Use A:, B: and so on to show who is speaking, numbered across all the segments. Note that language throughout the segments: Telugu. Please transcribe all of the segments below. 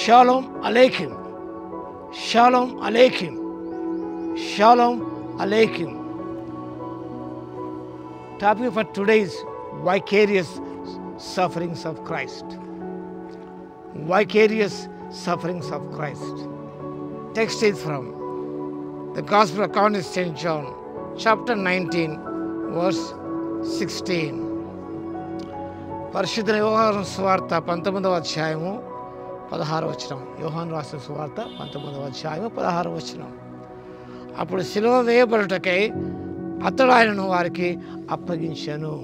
A: Shalom Aleichem. Shalom Aleichem. Shalom Aleichem. Topic for today is vicarious sufferings of Christ. Vicarious sufferings of Christ. Text is from the Gospel according to St. John, chapter 19, verse 16. పరిశుద్ధ యోహాను సువార్త 19వ అధ్యాయము 16వ వచనం. యోహాను రాసిన సువార్త 19వ అధ్యాయము 16వ వచనం. అప్పుడు సిలువ వేయబడుటకై అతడు ఆయనను వారికి అప్పగించెను.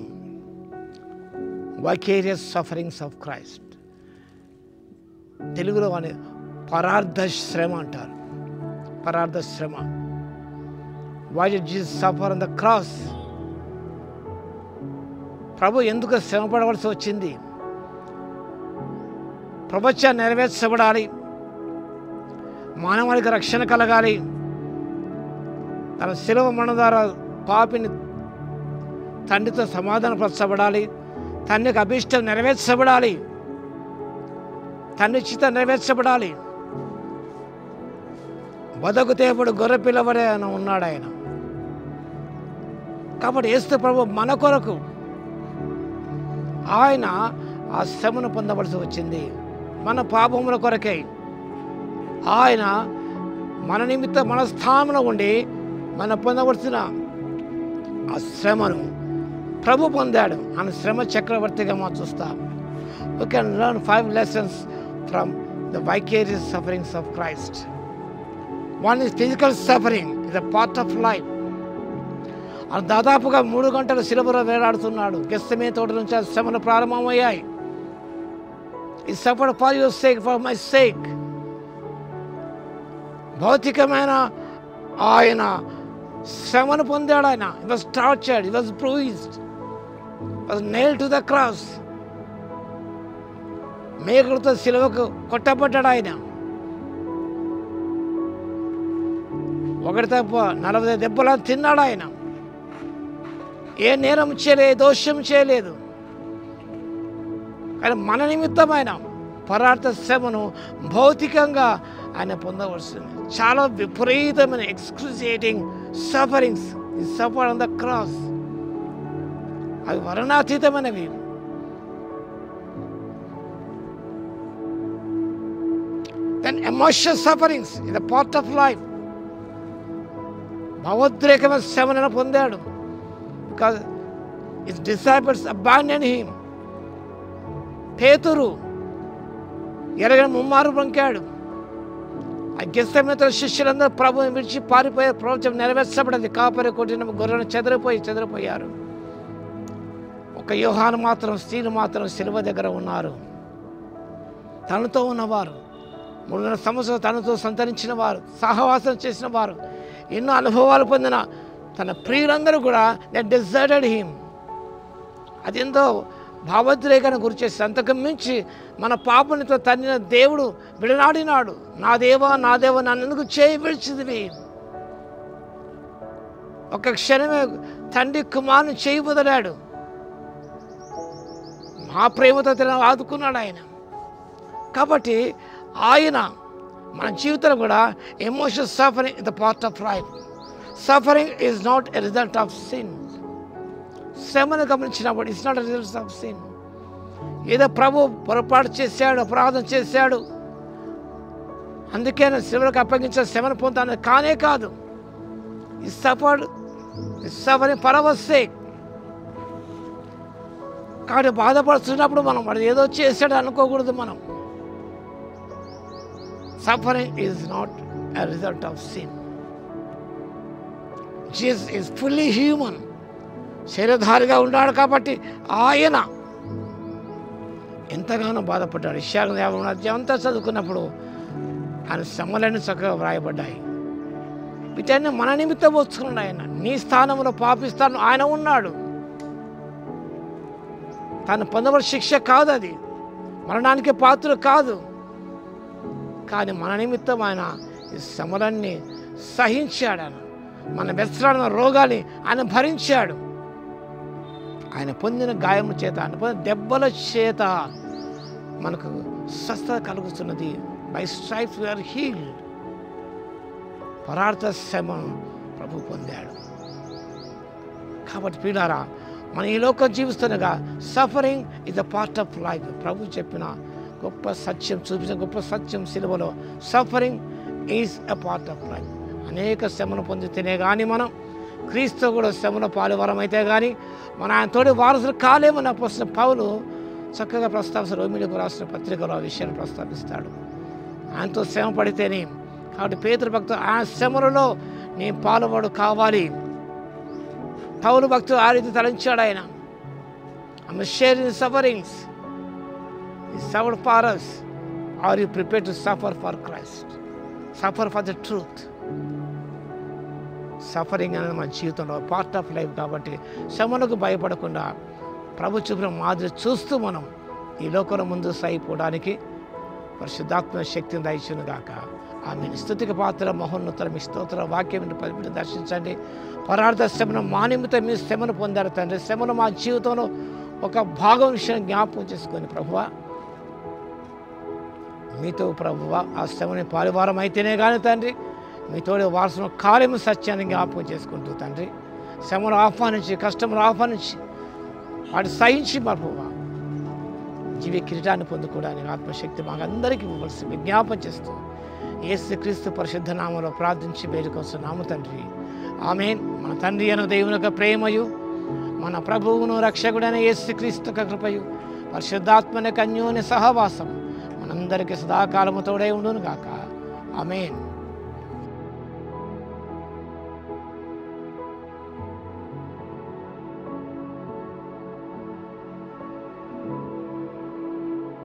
A: Vicarious sufferings of Christ. తెలుగులో అని పరార్థ శ్రమ అంటారు. పరార్థ శ్రమ. Why did Jesus suffer on the cross? ప్రభు ఎందుకు శ్రమ పడవలసి వచ్చింది? ప్రపంచం నెరవేర్చబడాలి, మానవాళికి రక్షణ కలగాలి, తన శిలువ మరణ ద్వారా పాపిని తండ్రితో సమాధానపరచబడాలి, తండ్రికి అభిష్టం నెరవేర్చబడాలి, తండ్రి చిత్తం నెరవేర్చబడాలి. బతుకు తేపుడు గొర్రె పిల్లవడే అని ఉన్నాడు ఆయన. కాబట్టి యేసు ప్రభు మన కొరకు ఆయన ఆ శ్రమను పొందవలసి వచ్చింది. మన పాపముల కొరకై ఆయన మన నిమిత్తం మన స్థానంలో ఉండి మన పొందవలసిన ఆ శ్రమను ప్రభు పొందాడు. ఆయన శ్రమ చక్రవర్తిగా మనం చూస్తాం. We can learn 5 lessons from the vicarious sufferings of Christ. One is physical suffering is a part of life. ఆయన దాదాపుగా 3 గంటలు శిలువలో వేలాడుతున్నాడు. గెత్సెమనే తోట నుంచి ఆ శ్రమలు ప్రారంభమయ్యాయి. He suffered for your sake, for my sake. భౌతికమైన ఆయన శ్రమను పొందాడు. ఆయన he was tortured, he was bruised, he was nailed to the cross. మేకులతో శిలువకు కొట్టబడ్డాడు ఆయన. ఒకటి తప్ప 40 దెబ్బలను తిన్నాడు ఆయన. ఏ నేరం చేయలేదు, దోషం చేయలేదు. కానీ మన నిమిత్తం ఆయన పరార్థ శ్రమను భౌతికంగా ఆయన పొందవలసింది. చాలా విపరీతమైన ఎక్స్క్రూసియేటింగ్ సఫరింగ్స్ ఈ సఫర్ ఆన్ ద క్రాస్. అవి వర్ణాతీతమైనవి. Then emotional sufferings in the part of life. భావోద్రేకమైన శ్రమను పొందాడు. Because his disciples abandoned him. పేతురు ఎరగని ముమ్మారు బ్రొంకాడు. ఆ గెత్సెమనే శిష్యులందరూ ప్రభువుని విడిచి పారిపోయారు. ప్రవచనం నెరవేర్చబడింది. కాపరి కొట్టిన గొర్రెను చెదిరిపోయారు. ఒక యోహాను మాత్రం, స్త్రీలు మాత్రం శిలువ దగ్గర ఉన్నారు. తనతో ఉన్నవారు, 3 సంవత్సరాలు తనతో సంతరించిన వారు, సహవాసం చేసిన వారు, ఎన్నో అనుభవాలు పొందిన తన ప్రియులందరూ కూడా దే డెజర్టెడ్ హిమ్. అదెంతో భావోద్రేకాన్ని గురి చేసి అంతకు మించి మన పాపనితో తన్నిన దేవుడు విడనాడినాడు. నా దేవా నా దేవా నన్ను ఎందుకు చేయి విడిచిదివి? ఒక క్షణమే తండ్రి కుమారుని చేయి వదిలాడు. మా ప్రేమతో తనను ఆదుకున్నాడు ఆయన. కాబట్టి ఆయన మన జీవితంలో కూడా emotional suffering is the part of life. Suffering is not a result of sin. శ్రమను గమనించినప్పుడు it's not a result of sin. ఏదో ప్రభు పొరపాటు చేశాడు, అపరాధం చేశాడు, అందుకే శిలువకు అప్పగించిన శ్రమను పొందాను కానే కాదు. ఈ సఫరింగ్ ఫర్ అవర్ సేక్. కాబట్టి బాధపడుతున్నప్పుడు మనం వాడు ఏదో చేశాడు అనుకోకూడదు. మనం suffering is not a result of sin. Jesus is fully human. శరీరధారిగా ఉన్నాడు కాబట్టి ఆయన ఎంతగానో బాధపడ్డాడు. యెషయా 50వ అధ్యాయం అంతా చదువుకున్నప్పుడు ఆయన శ్రమలన్నీ చక్కగా వ్రాయబడ్డాయి. వీటన్ని మన నిమిత్తం వచ్చుకున్నాడు ఆయన. నీ స్థానంలో పాపిస్తాను ఆయన ఉన్నాడు. తను పొందవలసిన శిక్ష కాదు, అది మరణానికి పాత్ర కాదు. కానీ మన నిమిత్తం ఆయన ఈ శ్రమలన్నీ సహించాడు. ఆయన మన వ్యసనాల రోగాన్ని ఆయన భరించాడు. ఆయన పొందిన గాయము చేత, ఆయన పొందిన దెబ్బల చేత మనకు స్వస్థత కలుగుతున్నది. By stripes we are healed. పరార్థ శ్రమను ప్రభు పొందాడు. కాబట్టి ప్రియులారా, మన ఈ లోకం జీవిస్తుండగా suffering is a part of life. ప్రభు చెప్పిన గొప్ప సత్యం, చూపించిన గొప్ప సత్యం సిలువలో, suffering is a part of life. అనేక శ్రమను పొందితేనే కానీ మనం క్రీస్తు కూడా శ్రమల పాలువరం అయితే కానీ మన ఆయన తోటి వారసులు కాలేమని అపోస్తలుడైన పౌలు చక్కగా ప్రస్తావిస్తాడు. రోమీయులకు రాసిన పత్రికలో ఆ విషయాన్ని ప్రస్తావిస్తాడు. ఆయనతో శ్రమ పడితేనే. కాబట్టి పేతురు భక్తుడు ఆ శ్రమలలో నేను పాలువాడు కావాలి. పౌలు భక్తుడు ఆ రీతి తలంచాడు. ఆయన I must share in sufferings. He suffered for us. Are you prepared to suffer for Christ? Suffer for the truth. Suffering అనేది మన జీవితంలో పార్ట్ ఆఫ్ లైఫ్. కాబట్టి శ్రమలకు భయపడకుండా ప్రభు చూపిన మాదిరి చూస్తూ మనం ఈ లోకంలో ముందు సాగిపోవడానికి పరిశుద్ధాత్మ శక్తిని దయచును గాక. ఆమె స్తుతికి పాత్ర మహోన్నతుల మీ స్తోత్ర వాక్యం పరిమితి దర్శించండి. పరార్థ శ్రమను మా నిమిత్తం మీ శ్రమను పొందారు తండ్రి. శ్రమను మా జీవితంలో ఒక భాగం విషయం జ్ఞాపకం చేసుకొని ప్రభువా, మీతో ప్రభువా ఆ శ్రమని పాలువారం అయితేనే కానీ తండ్రి మీతోడే వారసును కార్యము సత్యాన్ని జ్ఞాపకం చేసుకుంటూ తండ్రి శ్రమను ఆహ్వానించి, కష్టమును ఆహ్వానించి వాటి సహించి ప్రభువా జీవి కిరీటాన్ని పొందుకోవడానికి ఆత్మశక్తి మాకు అందరికీ ఇవ్వవలసి విజ్ఞాపం చేస్తూ యేసుక్రీస్తు పరిశుద్ధ నామములో ప్రార్థించి వేడుకొస్తున్నాము తండ్రి. ఆమేన్. మన తండ్రి అయిన దేవుని యొక్క ప్రేమయు, మన ప్రభువును రక్షకుడైన యేసుక్రీస్తు యొక్క కృపయు, పరిశుద్ధాత్మ యొక్క అన్యోన్య సహవాసం మనందరికీ సదాకాలము తోడై ఉండును గాక. ఆమేన్.